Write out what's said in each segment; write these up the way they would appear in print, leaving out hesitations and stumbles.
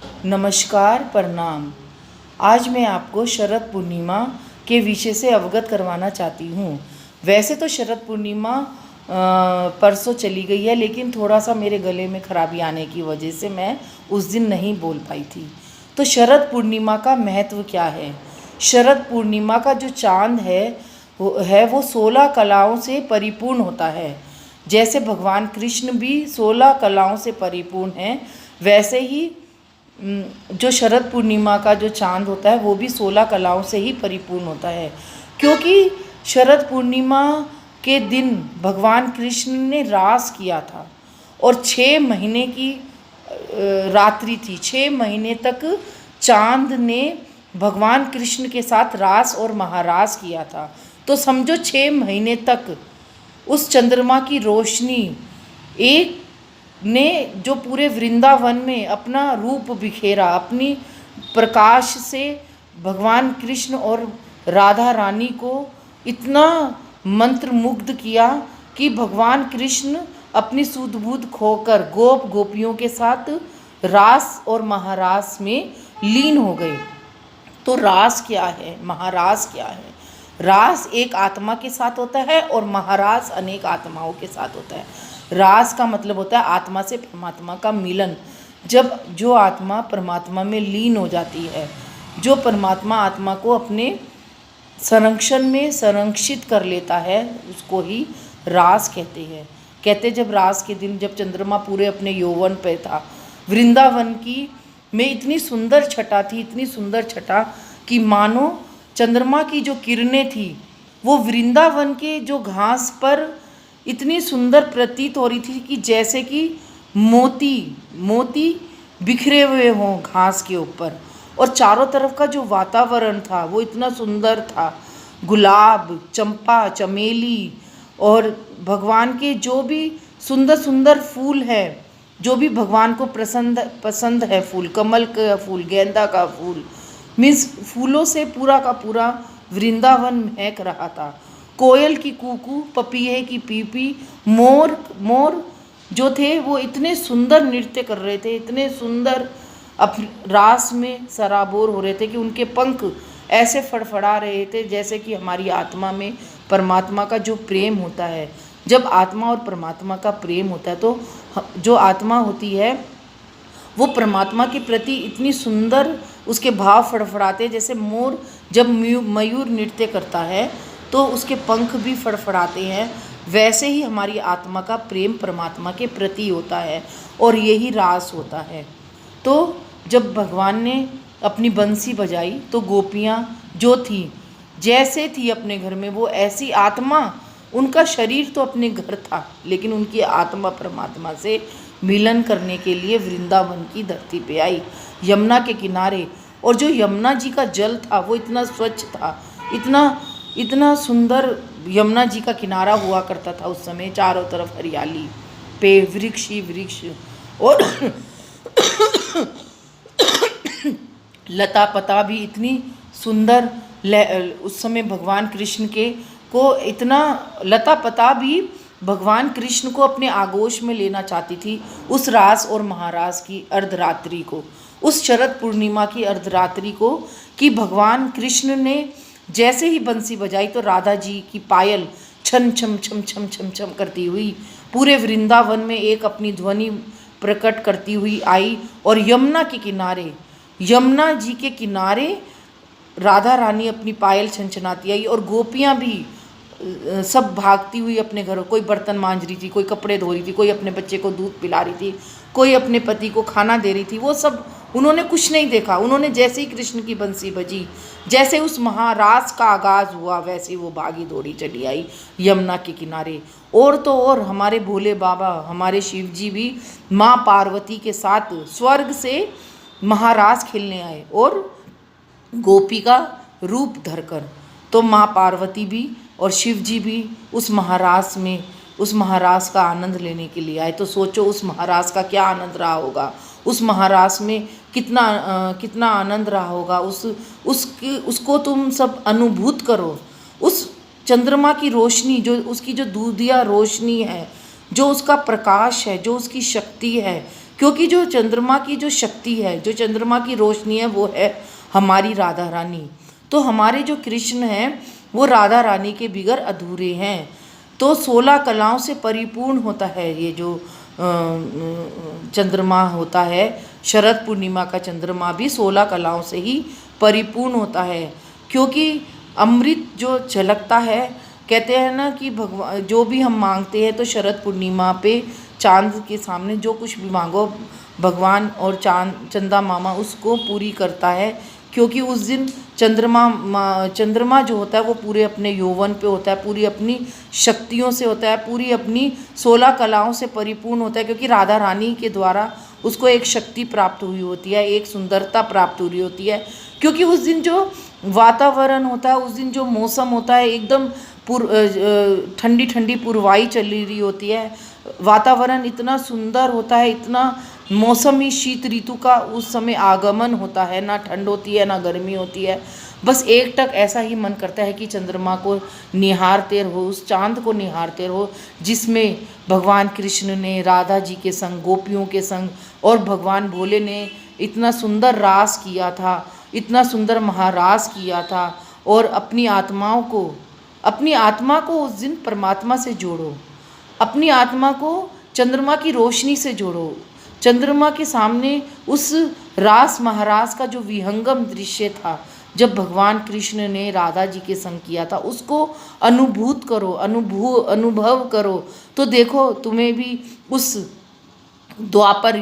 नमस्कार, प्रणाम। आज मैं आपको शरद पूर्णिमा के विषय से अवगत करवाना चाहती हूँ। वैसे तो शरद पूर्णिमा परसों चली गई है, लेकिन थोड़ा सा मेरे गले में खराबी आने की वजह से मैं उस दिन नहीं बोल पाई थी। तो शरद पूर्णिमा का महत्व क्या है? शरद पूर्णिमा का जो चाँद है वो 16 कलाओं से परिपूर्ण होता है। जैसे भगवान कृष्ण भी 16 कलाओं से परिपूर्ण हैं, वैसे ही जो शरद पूर्णिमा का जो चाँद होता है वो भी 16 कलाओं से ही परिपूर्ण होता है। क्योंकि शरद पूर्णिमा के दिन भगवान कृष्ण ने रास किया था और 6 महीने की रात्रि थी। 6 महीने तक चाँद ने भगवान कृष्ण के साथ रास और महारास किया था। तो समझो 6 महीने तक उस चंद्रमा की रोशनी एक ने जो पूरे वृंदावन में अपना रूप बिखेरा, अपनी प्रकाश से भगवान कृष्ण और राधा रानी को इतना मंत्रमुग्ध किया कि भगवान कृष्ण अपनी सुध बुध खोकर गोप गोपियों के साथ रास और महारास में लीन हो गए। तो रास क्या है, महारास क्या है? रास एक आत्मा के साथ होता है और महारास अनेक आत्माओं के साथ होता है। रास का मतलब होता है आत्मा से परमात्मा का मिलन। जब जो आत्मा परमात्मा में लीन हो जाती है, जो परमात्मा आत्मा को अपने संरक्षण में संरक्षित कर लेता है, उसको ही रास कहते हैं। कहते जब रास के दिन, जब चंद्रमा पूरे अपने यौवन पे था, वृंदावन की में इतनी सुंदर छटा थी, इतनी सुंदर छटा कि मानो चंद्रमा की जो किरणें थी वो वृंदावन के जो घास पर इतनी सुंदर प्रतीत हो रही थी कि जैसे कि मोती मोती बिखरे हुए हों घास के ऊपर। और चारों तरफ का जो वातावरण था वो इतना सुंदर था। गुलाब, चंपा, चमेली और भगवान के जो भी सुंदर सुंदर फूल हैं, जो भी भगवान को पसंद है, फूल, कमल का फूल, गेंदा का फूल, मीन्स फूलों से पूरा का पूरा वृंदावन महक रहा था। कोयल की कूकू, पपीहे की पीपी, मोर जो थे वो इतने सुंदर नृत्य कर रहे थे, इतने सुंदर रास में सराबोर हो रहे थे कि उनके पंख ऐसे फड़फड़ा रहे थे जैसे कि हमारी आत्मा में परमात्मा का जो प्रेम होता है। जब आत्मा और परमात्मा का प्रेम होता है तो जो आत्मा होती है वो परमात्मा के प्रति इतनी सुंदर उसके भाव फड़फड़ाते हैं। जैसे मोर जब मयूर नृत्य करता है तो उसके पंख भी फड़फड़ाते हैं, वैसे ही हमारी आत्मा का प्रेम परमात्मा के प्रति होता है और यही रास होता है। तो जब भगवान ने अपनी बंसी बजाई तो गोपियाँ जो थी, जैसे थी अपने घर में, वो ऐसी आत्मा, उनका शरीर तो अपने घर था लेकिन उनकी आत्मा परमात्मा से मिलन करने के लिए वृंदावन की धरती पे आई, यमुना के किनारे। और जो यमुना जी का जल था वो इतना स्वच्छ था, इतना सुंदर यमुना जी का किनारा हुआ करता था उस समय। चारों तरफ हरियाली, पेड़, वृक्ष ही वृक्ष और लता पता भी इतनी सुंदर। उस समय भगवान कृष्ण के को इतना लता पता भी भगवान कृष्ण को अपने आगोश में लेना चाहती थी उस रास और महारास की अर्धरात्रि को, उस शरद पूर्णिमा की अर्धरात्रि को, कि भगवान कृष्ण ने जैसे ही बंसी बजाई तो राधा जी की पायल छम छम छम छम छम छम करती हुई पूरे वृंदावन में एक अपनी ध्वनि प्रकट करती हुई आई। और यमुना के किनारे, यमुना जी के किनारे राधा रानी अपनी पायल छनछनाती आई और गोपियाँ भी सब भागती हुई अपने घरों, कोई बर्तन मांज रही थी, कोई कपड़े धो रही थी, कोई अपने बच्चे को दूध पिला रही थी, कोई अपने पति को खाना दे रही थी। वो सब, उन्होंने कुछ नहीं देखा। उन्होंने जैसे ही कृष्ण की बंसी बजी, जैसे उस महारास का आगाज़ हुआ, वैसे ही वो भागी दौड़ी चली आई यमुना के किनारे। और तो और हमारे भोले बाबा, हमारे शिव जी भी माँ पार्वती के साथ स्वर्ग से महारास खेलने आए और गोपी का रूप धरकर। तो माँ पार्वती भी और शिव जी भी उस महारास में, उस महारास का आनंद लेने के लिए आए। तो सोचो उस महारास का क्या आनंद रहा होगा, उस महारास में कितना आनंद रहा होगा। उसको तुम सब अनुभूत करो। उस चंद्रमा की रोशनी, जो उसकी जो दूधिया रोशनी है, जो उसका प्रकाश है, जो उसकी शक्ति है, क्योंकि जो चंद्रमा की जो शक्ति है, जो चंद्रमा की रोशनी है, वो है हमारी राधा रानी। तो हमारे जो कृष्ण हैं वो राधा रानी के बिगर अधूरे हैं। तो 16 कलाओं से परिपूर्ण होता है ये जो चंद्रमा होता है। शरद पूर्णिमा का चंद्रमा भी 16 कलाओं से ही परिपूर्ण होता है, क्योंकि अमृत जो झलकता है। कहते हैं ना कि भगवान जो भी हम मांगते हैं तो शरद पूर्णिमा पे चांद के सामने जो कुछ भी मांगो, भगवान और चंदा मामा उसको पूरी करता है। क्योंकि उस दिन चंद्रमा जो होता है वो पूरे अपने यौवन पे होता है, पूरी अपनी शक्तियों से होता है, पूरी अपनी 16 कलाओं से परिपूर्ण होता है। क्योंकि राधा रानी के द्वारा उसको एक शक्ति प्राप्त हुई होती है, एक सुंदरता प्राप्त हुई होती है। क्योंकि उस दिन जो वातावरण होता है, उस दिन जो मौसम होता है, एकदम ठंडी ठंडी पुरवाई चली रही होती है, वातावरण इतना सुंदर होता है, इतना मौसमी शीत ऋतु का उस समय आगमन होता है। ना ठंड होती है ना गर्मी होती है, बस एक टक ऐसा ही मन करता है कि चंद्रमा को निहारते रहो, उस चांद को निहारते रहो जिसमें भगवान कृष्ण ने राधा जी के संग, गोपियों के संग और भगवान भोले ने इतना सुंदर रास किया था, इतना सुंदर महारास किया था। और अपनी आत्मा को उस दिन परमात्मा से जोड़ो, अपनी आत्मा को चंद्रमा की रोशनी से जोड़ो। चंद्रमा के सामने उस रास महारास का जो विहंगम दृश्य था, जब भगवान कृष्ण ने राधा जी के संग किया था, उसको अनुभूत करो, अनुभव करो। तो देखो तुम्हें भी उस द्वापर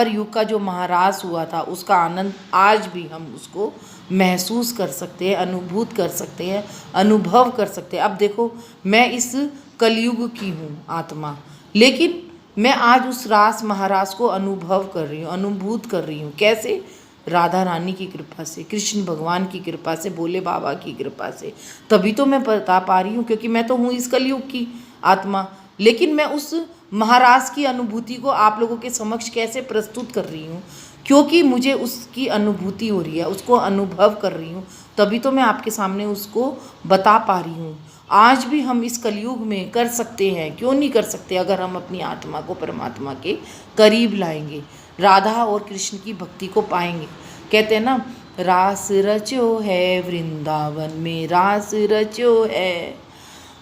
युग का जो महारास हुआ था, उसका आनंद आज भी हम उसको महसूस कर सकते हैं, अनुभूत कर सकते हैं, अनुभव कर सकते हैं। अब देखो, मैं इस कलयुग की हूँ आत्मा, लेकिन मैं आज उस रास महारास को अनुभव कर रही हूँ, अनुभूत कर रही हूँ। कैसे? राधा रानी की कृपा से, कृष्ण भगवान की कृपा से, भोले बाबा की कृपा से। तभी तो मैं बता पा रही हूँ, क्योंकि मैं तो हूँ इस कलयुग की आत्मा। लेकिन मैं उस महाराज की अनुभूति को आप लोगों के समक्ष कैसे प्रस्तुत कर रही हूँ? क्योंकि मुझे उसकी अनुभूति हो रही है, उसको अनुभव कर रही हूँ, तभी तो मैं आपके सामने उसको बता पा रही हूँ। आज भी हम इस कलयुग में कर सकते हैं, क्यों नहीं कर सकते, अगर हम अपनी आत्मा को परमात्मा के करीब लाएंगे, राधा और कृष्ण की भक्ति को पाएंगे। कहते हैं ना, रास रचो है वृंदावन में, रास रचो है,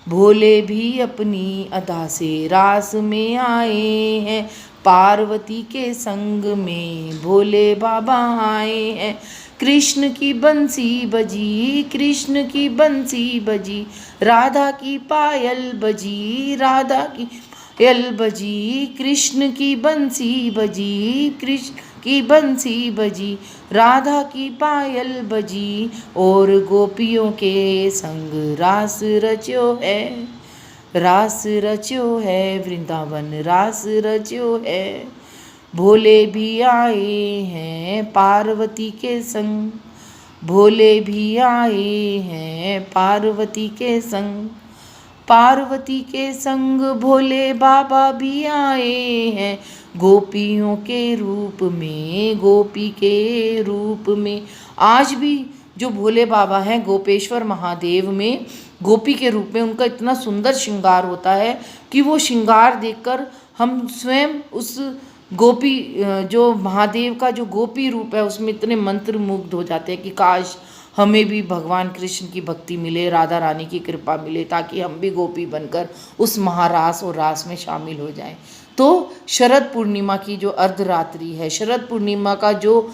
भोले भी अपनी अदा से रास में आए हैं, पार्वती के संग में भोले बाबा आए हैं। कृष्ण की बंसी बजी, कृष्ण की बंसी बजी, राधा की पायल बजी, राधा की पायल बजी, कृष्ण की बंसी बजी, कृष्ण की बंसी बजी, राधा की पायल बजी, और गोपियों के संग रास रच्यो है, रास रच्यो है वृंदावन, रास रच्यो है, भोले भी आए हैं पार्वती के संग, भोले भी आए हैं पार्वती के संग, पार्वती के संग भोले बाबा भी आए हैं, गोपियों के रूप में, गोपी के रूप में। आज भी जो भोले बाबा हैं, गोपेश्वर महादेव में गोपी के रूप में उनका इतना सुंदर श्रृंगार होता है कि वो श्रृंगार देखकर हम स्वयं उस गोपी, जो महादेव का जो गोपी रूप है, उसमें इतने मंत्र मुग्ध हो जाते हैं कि काश हमें भी भगवान कृष्ण की भक्ति मिले, राधा रानी की कृपा मिले, ताकि हम भी गोपी बनकर उस महारास और रास में शामिल हो जाएं। तो शरद पूर्णिमा की जो अर्धरात्रि है, शरद पूर्णिमा का जो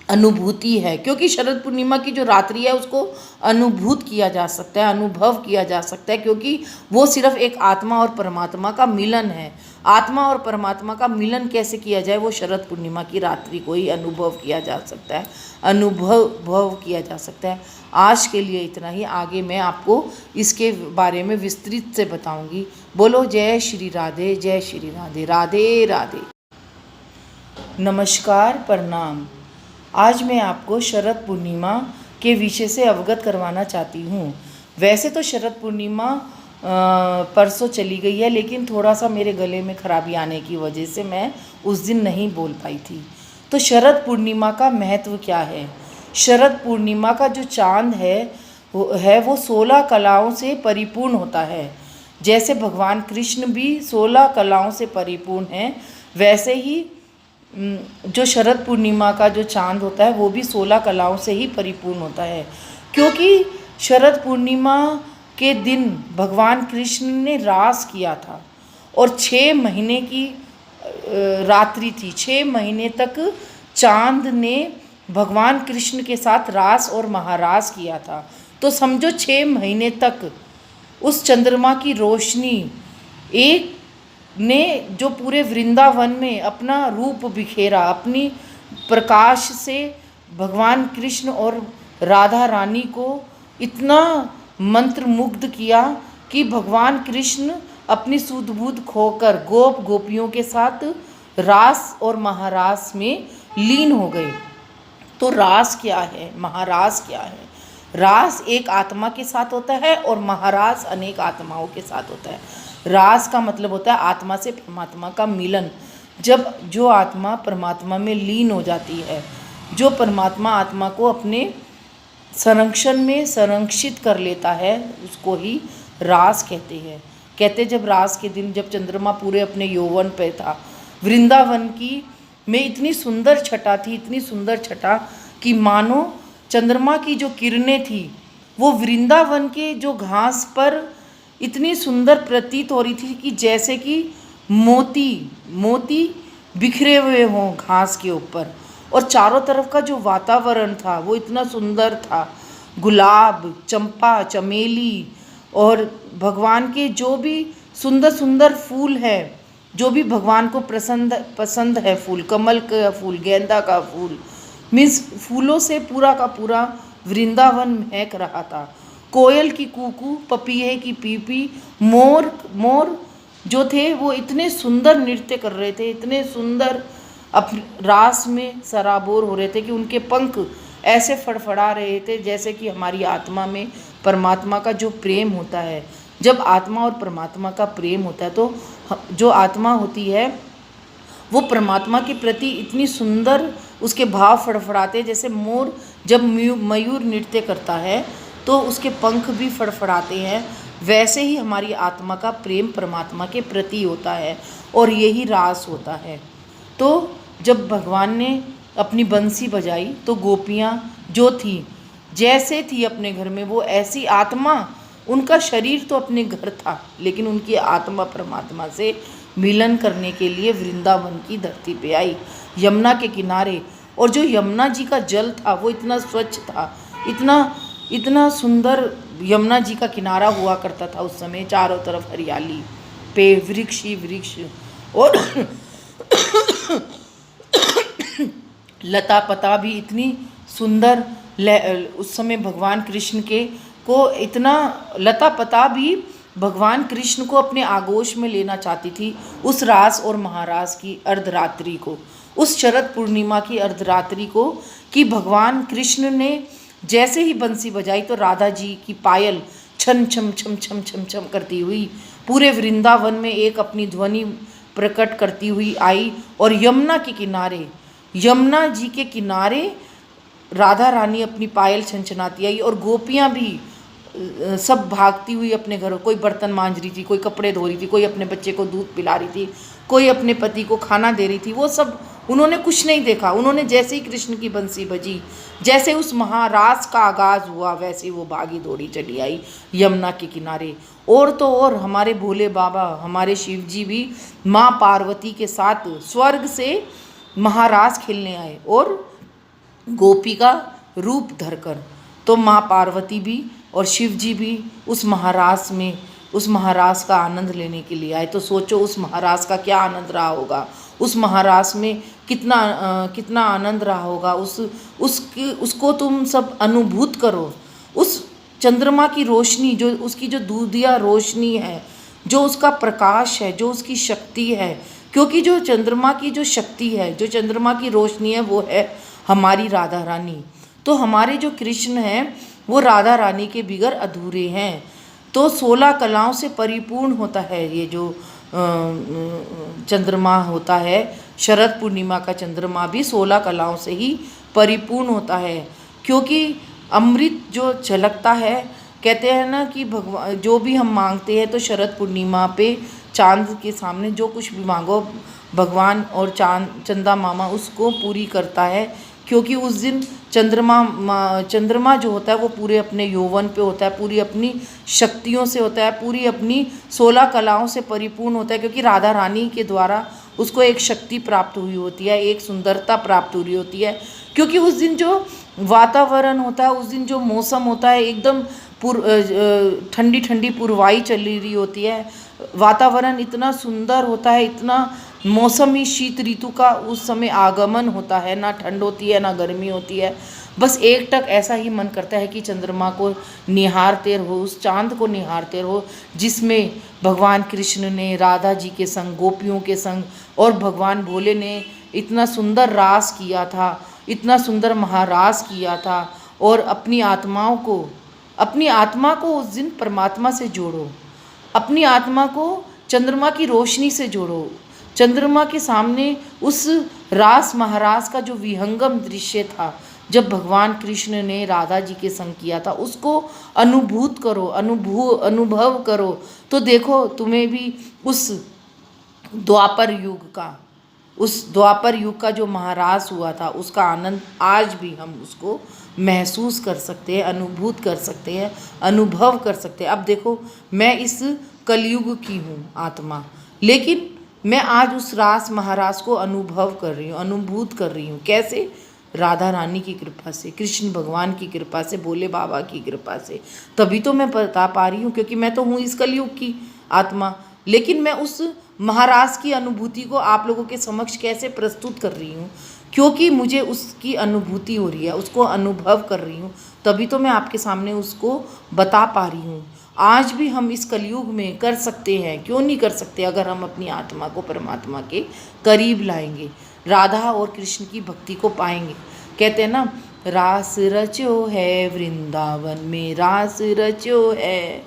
अनुभूति है, क्योंकि शरद पूर्णिमा की जो रात्रि है उसको अनुभूत किया जा सकता है, अनुभव किया जा सकता है, क्योंकि वो सिर्फ एक आत्मा और परमात्मा का मिलन है। आत्मा और परमात्मा का मिलन कैसे किया जाए, वो शरद पूर्णिमा की रात्रि को ही अनुभव किया जा सकता है, अनुभव किया जा सकता है। आज के लिए इतना ही, आगे मैं आपको इसके बारे में विस्तृत से बताऊंगी। बोलो जय श्री राधे, जय श्री राधे, राधे राधे। नमस्कार, प्रणाम। आज मैं आपको शरद पूर्णिमा के विषय से अवगत करवाना चाहती हूँ। वैसे तो शरद पूर्णिमा परसों चली गई है, लेकिन थोड़ा सा मेरे गले में खराबी आने की वजह से मैं उस दिन नहीं बोल पाई थी। तो शरद पूर्णिमा का महत्व क्या है? शरद पूर्णिमा का जो चांद है वो 16 कलाओं से परिपूर्ण होता है। जैसे भगवान कृष्ण भी 16 कलाओं से परिपूर्ण हैं, वैसे ही जो शरद पूर्णिमा का जो चांद होता है वो भी 16 कलाओं से ही परिपूर्ण होता है। क्योंकि शरद पूर्णिमा के दिन भगवान कृष्ण ने रास किया था और 6 महीने की रात्रि थी। 6 महीने तक चांद ने भगवान कृष्ण के साथ रास और महारास किया था। तो समझो 6 महीने तक उस चंद्रमा की रोशनी एक ने जो पूरे वृंदावन में अपना रूप बिखेरा, अपनी प्रकाश से भगवान कृष्ण और राधा रानी को इतना मंत्रमुग्ध किया कि भगवान कृष्ण अपनी सूध बूध खोकर गोप गोपियों के साथ रास और महारास में लीन हो गए। तो रास क्या है, महारास क्या है? रास एक आत्मा के साथ होता है और महारास अनेक आत्माओं के साथ होता है। रास का मतलब होता है आत्मा से परमात्मा का मिलन। जब जो आत्मा परमात्मा में लीन हो जाती है, जो परमात्मा आत्मा को अपने संरक्षण में संरक्षित कर लेता है, उसको ही रास कहते हैं। कहते जब रास के दिन, जब चंद्रमा पूरे अपने यौवन पे था, वृंदावन की में इतनी सुंदर छटा थी, इतनी सुंदर छटा कि मानो चंद्रमा की जो किरणें थी वो वृंदावन के जो घास पर इतनी सुंदर प्रतीत हो रही थी कि जैसे कि मोती मोती बिखरे हुए हों घास के ऊपर। और चारों तरफ का जो वातावरण था वो इतना सुंदर था। गुलाब, चंपा, चमेली और भगवान के जो भी सुंदर सुंदर फूल हैं, जो भी भगवान को पसंद है, फूल, कमल का फूल, गेंदा का फूल, मीन्स फूलों से पूरा का पूरा वृंदावन महक रहा था। कोयल की कूकू, पपीहे की पीपी, मोर जो थे वो इतने सुंदर नृत्य कर रहे थे, इतने सुंदर रास में सराबोर हो रहे थे कि उनके पंख ऐसे फड़फड़ा रहे थे जैसे कि हमारी आत्मा में परमात्मा का जो प्रेम होता है। जब आत्मा और परमात्मा का प्रेम होता है तो जो आत्मा होती है वो परमात्मा के प्रति इतनी सुंदर उसके भाव फड़फड़ाते, जैसे मोर जब मयूर नृत्य करता है तो उसके पंख भी फड़फड़ाते हैं, वैसे ही हमारी आत्मा का प्रेम परमात्मा के प्रति होता है और यही रास होता है। तो जब भगवान ने अपनी बंसी बजाई तो गोपियाँ जो थी, जैसे थी अपने घर में, वो ऐसी आत्मा, उनका शरीर तो अपने घर था लेकिन उनकी आत्मा परमात्मा से मिलन करने के लिए वृंदावन की धरती पे आई, यमुना के किनारे। और जो यमुना जी का जल था वो इतना स्वच्छ था, इतना सुंदर यमुना जी का किनारा हुआ करता था उस समय। चारों तरफ हरियाली, पे वृक्ष ही वृक्ष और लता पता भी इतनी सुंदर। उस समय भगवान कृष्ण को इतना लता पता भी भगवान कृष्ण को अपने आगोश में लेना चाहती थी उस रास और महारास की अर्धरात्रि को, उस शरद पूर्णिमा की अर्धरात्रि को, कि भगवान कृष्ण ने जैसे ही बंसी बजाई तो राधा जी की पायल छम छम छम छम छम छम करती हुई पूरे वृंदावन में एक अपनी ध्वनि प्रकट करती हुई आई। और यमुना के किनारे, यमुना जी के किनारे राधा रानी अपनी पायल छनछनाती आई और गोपियाँ भी सब भागती हुई अपने घरों, कोई बर्तन मांज रही थी, कोई कपड़े धो रही थी, कोई अपने बच्चे को दूध पिला रही थी, कोई अपने पति को खाना दे रही थी। वो सब, उन्होंने कुछ नहीं देखा। उन्होंने जैसे ही कृष्ण की बंसी बजी, जैसे उस महारास का आगाज़ हुआ, वैसे वो भागी दौड़ी चली आई यमुना के किनारे। और तो और हमारे भोले बाबा, हमारे शिव जी भी माँ पार्वती के साथ स्वर्ग से महारास खेलने आए और गोपी का रूप धरकर। तो माँ पार्वती भी और शिव जी भी उस महारास में, उस महारास का आनंद लेने के लिए आए। तो सोचो उस महारास का क्या आनंद रहा होगा, उस महारास में कितना आनंद रहा होगा। उसको तुम सब अनुभूत करो। उस चंद्रमा की रोशनी, जो उसकी जो दूधिया रोशनी है, जो उसका प्रकाश है, जो उसकी शक्ति है, क्योंकि जो चंद्रमा की जो शक्ति है, जो चंद्रमा की रोशनी है, वो है हमारी राधा रानी। तो हमारे जो कृष्ण हैं वो राधा रानी के बिगर अधूरे हैं। तो 16 कलाओं से परिपूर्ण होता है ये जो चंद्रमा होता है। शरद पूर्णिमा का चंद्रमा भी 16 कलाओं से ही परिपूर्ण होता है, क्योंकि अमृत जो झलकता है, कहते हैं ना कि भगवान जो भी हम मांगते हैं तो शरद पूर्णिमा पे चांद के सामने जो कुछ भी मांगो भगवान और चंदा मामा उसको पूरी करता है, क्योंकि उस दिन चंद्रमा जो होता है वो पूरे अपने यौवन पे होता है, पूरी अपनी शक्तियों से होता है, पूरी अपनी 16 कलाओं से परिपूर्ण होता है, क्योंकि राधा रानी के द्वारा उसको एक शक्ति प्राप्त हुई होती है, एक सुंदरता प्राप्त हुई होती है। क्योंकि उस दिन जो वातावरण होता है, उस दिन जो मौसम होता है, एकदम ठंडी ठंडी पुरवाई चली रही होती है, वातावरण इतना सुंदर होता है, इतना मौसमी शीत ऋतु का उस समय आगमन होता है, ना ठंड होती है ना गर्मी होती है। बस एक टक ऐसा ही मन करता है कि चंद्रमा को निहारते रहो, उस चांद को निहारते रहो जिसमें भगवान कृष्ण ने राधा जी के संग, गोपियों के संग और भगवान भोले ने इतना सुंदर रास किया था, इतना सुंदर महारास किया था। और अपनी आत्मा को उस दिन परमात्मा से जोड़ो, अपनी आत्मा को चंद्रमा की रोशनी से जोड़ो। चंद्रमा के सामने उस रास महारास का जो विहंगम दृश्य था, जब भगवान कृष्ण ने राधा जी के संग किया था, उसको अनुभूत करो, अनुभव करो, तो देखो तुम्हें भी उस द्वापर युग का जो महारास हुआ था उसका आनंद आज भी हम उसको महसूस कर सकते हैं, अनुभूत कर सकते हैं, अनुभव कर सकते हैं। अब देखो, मैं इस कलयुग की हूँ आत्मा, लेकिन मैं आज उस रास महारास को अनुभव कर रही हूँ, अनुभूत कर रही हूँ। कैसे? राधा रानी की कृपा से, कृष्ण भगवान की कृपा से, भोले बाबा की कृपा से। तभी तो मैं बता पा रही हूँ, क्योंकि मैं तो हूँ इस कलयुग की आत्मा, लेकिन मैं उस महाराज की अनुभूति को आप लोगों के समक्ष कैसे प्रस्तुत कर रही हूँ, क्योंकि मुझे उसकी अनुभूति हो रही है, उसको अनुभव कर रही हूँ, तभी तो मैं आपके सामने उसको बता पा रही हूँ। आज भी हम इस कलयुग में कर सकते हैं, क्यों नहीं कर सकते, अगर हम अपनी आत्मा को परमात्मा के करीब लाएंगे, राधा और कृष्ण की भक्ति को पाएंगे। कहते हैं ना, रास रचो है वृंदावन में, रास रचो है,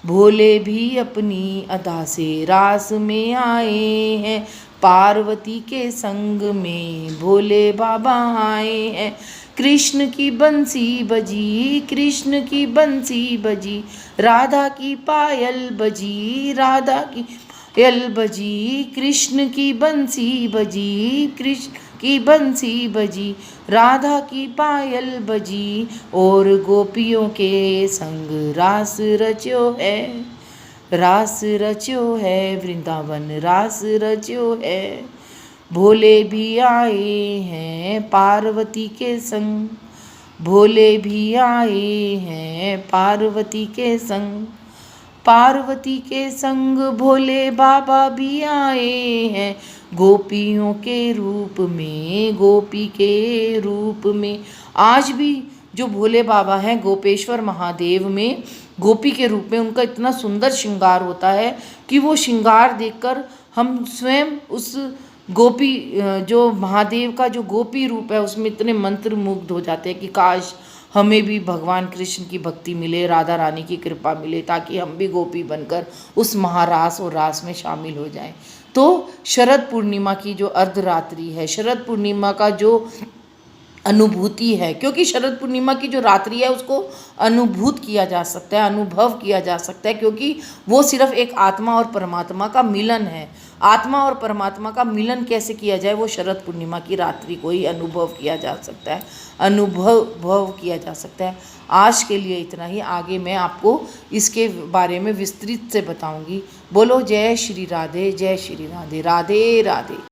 भोले भी अपनी अदा से रास में आए हैं, पार्वती के संग में भोले बाबा आए हैं। कृष्ण की बंसी बजी, कृष्ण की बंसी बजी, राधा की पायल बजी, राधा की पायल बजी, कृष्ण की बंसी बजी, कृष्ण की बंसी बजी, राधा की पायल बजी, और गोपियों के संग रास रचो है, रास रचो है वृंदावन, रास रचो है, भोले भी आए हैं पार्वती के संग, भोले भी आए हैं पार्वती के संग, पार्वती के संग भोले बाबा भी आए हैं, गोपियों के रूप में, गोपी के रूप में। आज भी जो भोले बाबा हैं, गोपेश्वर महादेव में गोपी के रूप में उनका इतना सुंदर श्रृंगार होता है कि वो श्रृंगार देखकर हम स्वयं उस गोपी, जो महादेव का जो गोपी रूप है, उसमें इतने मंत्र मुग्ध हो जाते हैं कि काश हमें भी भगवान कृष्ण की भक्ति मिले, राधा रानी की कृपा मिले, ताकि हम भी गोपी बनकर उस महारास और रास में शामिल हो जाएं। तो शरद पूर्णिमा की जो अर्धरात्रि है, शरद पूर्णिमा का जो अनुभूति है, क्योंकि शरद पूर्णिमा की जो रात्रि है उसको अनुभूत किया जा सकता है, अनुभव किया जा सकता है, क्योंकि वो सिर्फ एक आत्मा और परमात्मा का मिलन है। आत्मा और परमात्मा का मिलन कैसे किया जाए, वो शरद पूर्णिमा की रात्रि को ही अनुभव किया जा सकता है, अनुभव किया जा सकता है। आज के लिए इतना ही, आगे मैं आपको इसके बारे में विस्तृत से बताऊंगी। बोलो जय श्री राधे, जय श्री राधे, राधे राधे।